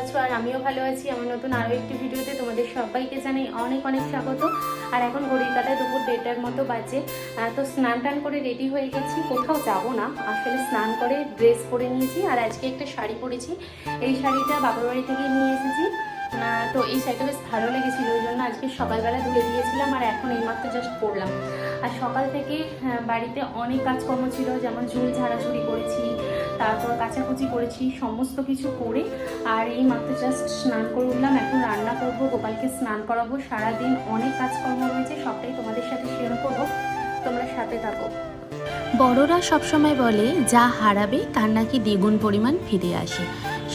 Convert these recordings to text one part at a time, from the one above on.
আছো আর আমিও ভালো আছি। আমার নতুন আরও একটি ভিডিওতে তোমাদের সবাইকে জানাই অনেক অনেক স্বাগত। আর এখন ঘড়ির কাঁটায় দুপুর 1:30টার মতো বাজে। তো স্নান টান করে রেডি হয়ে গেছি, কোথাও যাব না আসলে, স্নান করে ড্রেস পরে নিয়েছি। আর আজকে একটা শাড়ি পরেছি, এই শাড়িটা বাবার বাড়ি থেকে নিয়ে এসেছি। তো এই শাড়িটা বেশ ভালো লেগেছিলো, ওই জন্য আজকে সকালবেলা ধুয়ে দিয়েছিলাম আর এখন এইমাত্র জাস্ট পরলাম। আর সকাল থেকে বাড়িতে অনেক কাজকর্ম ছিল, যেমন ঝুল ঝাড়াঝুড়ি করেছি, তারপর কাচাকুচি করেছি, সমস্ত কিছু করে আর এই মাত্র জাস্ট স্নান করে উঠলাম। এখন রান্না করব, গোপালকে স্নান করাবো, সারাদিন অনেক কাজকর্ম রয়েছে, সবটাই তোমাদের সাথে শেয়ার করবো, তোমরা সাথে থাকো। বড়রা সবসময় বলে যা হারাবে তার নাকি দ্বিগুণ পরিমাণ ফিরে আসে,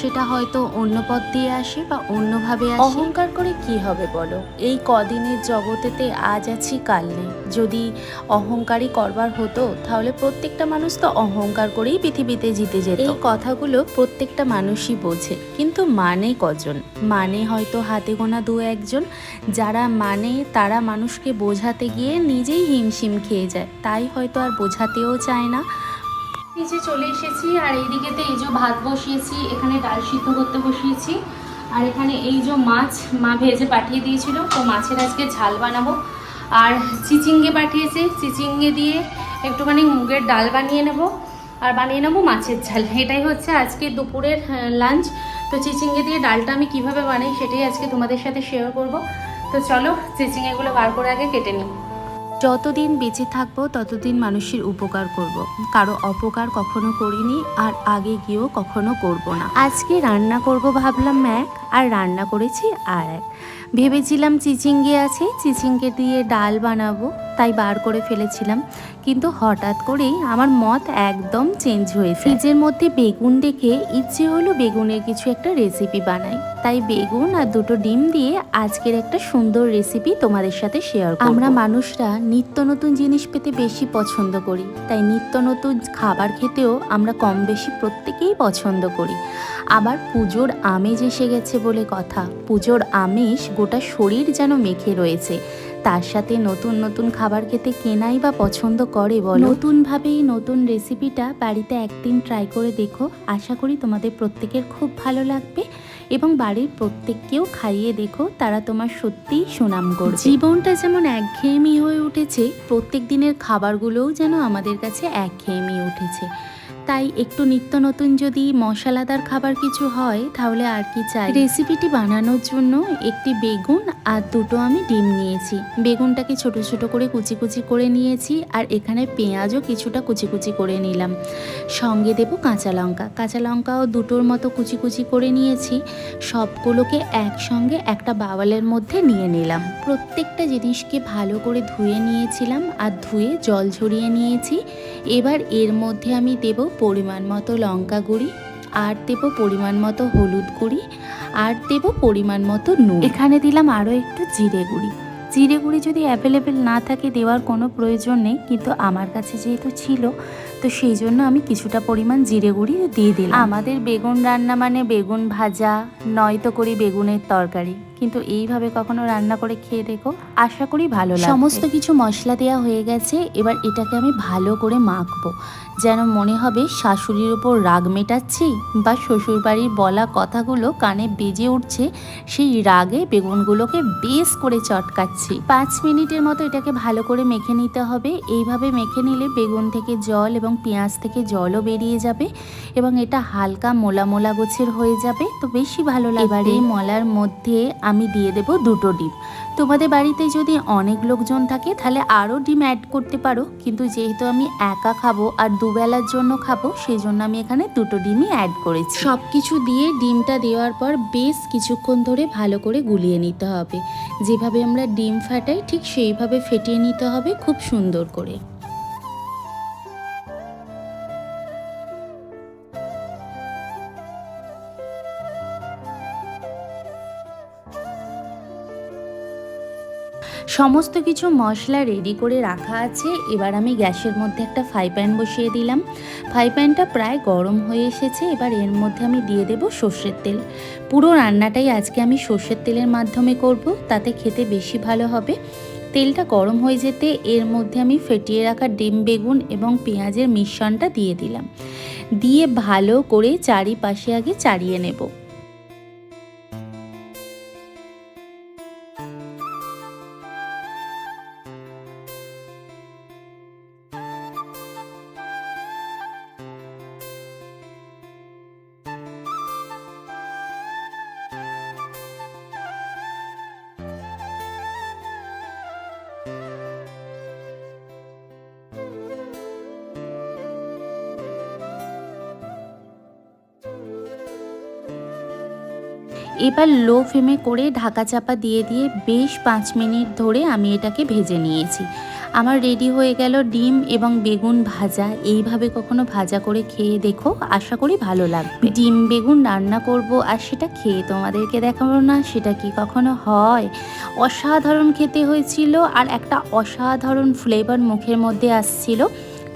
সেটা হয়তো অন্য পথ দিয়ে আসে বা অন্যভাবে আসে। অহংকার করে কি হবে বলো, এই কদিনের জগতেতে আজ আছি কাল নেই। যদি অহংকারই করবার হতো তাহলে প্রত্যেকটা মানুষ তো অহংকার করেই পৃথিবীতে জিতে যেত। এই কথাগুলো প্রত্যেকটা মানুষই বোঝে, কিন্তু মানে কজন? মানে হয়তো হাতে গোনা দু একজন। যারা মানে তারা মানুষকে বোঝাতে গিয়ে নিজেই হিমশিম খেয়ে যায়, তাই হয়তো আর বোঝাতেও চায় না। নিচে চলে এসেছি আর এইদিকেতে এই যে ভাত বসিয়েছি, এখানে ডাল সিদ্ধ করতে বসিয়েছি। আর এখানে এই যে মাছ মা ভেজে পাঠিয়ে দিয়েছিল, তো মাছের আজকে ঝাল বানাবো। আর চিচিঙ্গে পাঠিয়েছে, চিচিঙ্গে দিয়ে একটুখানি মুগের ডাল বানিয়ে নেব আর বানিয়ে নেবো মাছের ঝাল। এটাই হচ্ছে আজকে দুপুরের লাঞ্চ। তো চিচিঙ্গে দিয়ে ডালটা আমি কিভাবে বানাই সেটাই আজকে তোমাদের সাথে শেয়ার করব। তো চলো চিচিঙ্গেগুলো বার করে আগে কেটে নিই। যতদিন বেঁচে থাকবো ততদিন মানুষের উপকার করব, কারো অপকার কখনো করিনি আর আগে গিয়েও কখনো করব না। আজকে রান্না করব ভাবলাম এক, আর রান্না করেছি আর এক। ভেবেছিলাম চিচিঙ্গে আছে, চিচিঙ্গে দিয়ে ডাল বানাবো, তাই বার করে ফেলেছিলাম। কিন্তু হঠাৎ করেই আমার মত একদম চেঞ্জ হয়েছে। ফ্রিজের মধ্যে বেগুন দেখে ইচ্ছে হলো বেগুনের কিছু একটা রেসিপি বানাই। তাই বেগুন আর দুটো ডিম দিয়ে আজকের একটা সুন্দর রেসিপি তোমাদের সাথে শেয়ার করব। আমরা মানুষরা নিত্য নতুন জিনিস পেতে বেশি পছন্দ করি, তাই নিত্য নতুন খাবার খেতেও আমরা কম বেশি প্রত্যেকেই পছন্দ করি। আবার পুজোর আমেজ এসে গেছে বলে কথা, পুজোর আমেজ গোটা শরীর যেন মেখে রয়েছে। তার সাথে নতুন নতুন খাবার খেতে কেনাই বা পছন্দ করে বলো। নতুনভাবেই নতুন রেসিপিটা বাড়িতে একদিন ট্রাই করে দেখো, আশা করি তোমাদের প্রত্যেকের খুব ভালো লাগবে এবং বাড়ির প্রত্যেককেও খাইয়ে দেখো, তারা তোমার সত্যিই সুনাম করবে। জীবনটা যেমন একঘেয়েমি হয়ে উঠেছে, প্রত্যেক দিনের খাবারগুলোও যেন আমাদের কাছে একঘেয়েমি উঠেছে। তাই একটু নিত্য নতুন যদি মশলাদার খাবার কিছু হয় তাহলে আর কি চাই। রেসিপিটি বানানোর জন্য একটি বেগুন আর দুটো আমি ডিম নিয়েছি। বেগুনটাকে ছোট ছোট করে কুচি কুচি করে নিয়েছি আর এখানে পেঁয়াজও কিছুটা কুচি কুচি করে নিলাম। সঙ্গে দেবো কাঁচা লঙ্কা, কাঁচা লঙ্কাও দুটোর মতো কুচি কুচি করে নিয়েছি। সবগুলোকে একসঙ্গে একটা বাওয়ালের মধ্যে নিয়ে নিলাম। প্রত্যেকটা জিনিসকে ভালো করে ধুয়ে নিয়েছিলাম আর ধুয়ে জল ঝরিয়ে নিয়েছি। এবার এর মধ্যে আমি দেব পরিমাণ মতো লঙ্কা গুঁড়ি, আর দেব পরিমাণ মতো হলুদ গুঁড়ি, আর দেব পরিমাণ মতো নুন। এখানে দিলাম আরও একটু জিরে গুঁড়ি। জিরে গুঁড়ি যদি অ্যাভেলেবেল না থাকে দেওয়ার কোনো প্রয়োজন নেই, কিন্তু আমার কাছে যেহেতু ছিল তো সেই জন্য আমি কিছুটা পরিমাণ জিরে গুঁড়ি দিয়ে দিলাম। আমাদের বেগুন রান্না মানে বেগুন ভাজা, নয়তো করি বেগুনের তরকারি, কিন্তু এইভাবে কখনো রান্না করে খেয়ে দেখো, আশা করি ভালো লাগবে। সমস্ত কিছু মশলা দেওয়া হয়ে গেছে, এবার এটাকে আমি ভালো করে মাখবো, যেন মনে হবে শাশুড়ির উপর রাগ মেটাচ্ছি বা শ্বশুরবাড়ির বলা কথাগুলো কানে বেজে উঠছে, সেই রাগে বেগুনগুলোকে বেশ করে চটকাচ্ছি। 5 মিনিটের মতো এটাকে ভালো করে মেখে নিতে হবে। এইভাবে মেখে নিলে বেগুন থেকে জল এবং পেঁয়াজ থেকে জলও বেরিয়ে যাবে এবং এটা হালকা মোলা মোলা গোছের হয়ে যাবে, তো বেশি ভালো লাগবে। এবার এই মলার মধ্যে আমি দিয়ে দেব দুটো ডিম। তোমাদের বাড়িতে যদি অনেক লোকজন থাকে তাহলে আরও ডিম অ্যাড করতে পারো, কিন্তু যেহেতু আমি একা খাবো আর দুবেলার জন্য খাবো, সেই জন্য আমি এখানে দুটো ডিমই অ্যাড করেছি। সব কিছু দিয়ে ডিমটা দেওয়ার পর বেশ কিছুক্ষণ ধরে ভালো করে গুলিয়ে নিতে হবে। যেভাবে আমরা ডিম ফাটাই ঠিক সেইভাবে ফেটিয়ে নিতে হবে খুব সুন্দর করে। সমস্ত কিছু মশলা রেডি করে রাখা আছে। এবার আমি গ্যাসের মধ্যে একটা ফ্রাই প্যান বসিয়ে দিলাম। ফ্রাই প্যানটা প্রায় গরম হয়ে এসেছে। এবার এর মধ্যে আমি দিয়ে দেব সর্ষের তেল। পুরো রান্নাটাই আজকে আমি সর্ষের তেলের মাধ্যমে করব, তাতে খেতে বেশি ভালো হবে। তেলটা গরম হয়ে যেতে এর মধ্যে আমি ফেটিয়ে রাখা ডিম, বেগুন এবং পেঁয়াজের মিশ্রণটা দিয়ে দিলাম। দিয়ে ভালো করে চারিপাশে আগে চাড়িয়ে নেব। এবার লো ফ্লেমে করে ঢাকা চাপা দিয়ে দিয়ে বেশ 5 মিনিট ধরে আমি এটাকে ভেজে নিয়েছি। আমার রেডি হয়ে গেল ডিম এবং বেগুন ভাজা। এইভাবে কখনো ভাজা করে খেয়ে দেখো, আশা করি ভালো লাগবে। ডিম বেগুন রান্না করব আর সেটা খেয়ে তোমাদেরকে দেখাবো না, সেটা কি কখনো হয়? অসাধারণ খেতে হয়েছিল আর একটা অসাধারণ ফ্লেভার মুখের মধ্যে আসছিল।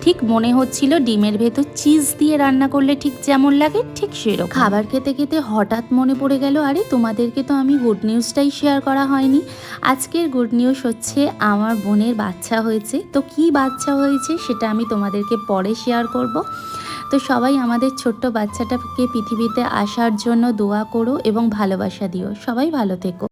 ঠিক মনে হচ্ছিল ডিমের ভেতর চিজ দিয়ে রান্না করলে ঠিক যেমন লাগে ঠিক সেরকম। খাবার খেতে খেতে হঠাৎ মনে পড়ে গেল, আরে তোমাদেরকে তো আমি গুড নিউজটাই শেয়ার করা হয়নি। আজকের গুড নিউজ হচ্ছে আমার বোনের বাচ্চা হয়েছে। তো কি বাচ্চা হয়েছে সেটা আমি তোমাদেরকে পরে শেয়ার করব। তো সবাই আমাদের ছোট্ট বাচ্চাটাকে পৃথিবীতে আসার জন্য দোয়া করো এবং ভালোবাসা দিও। সবাই ভালো থেকো।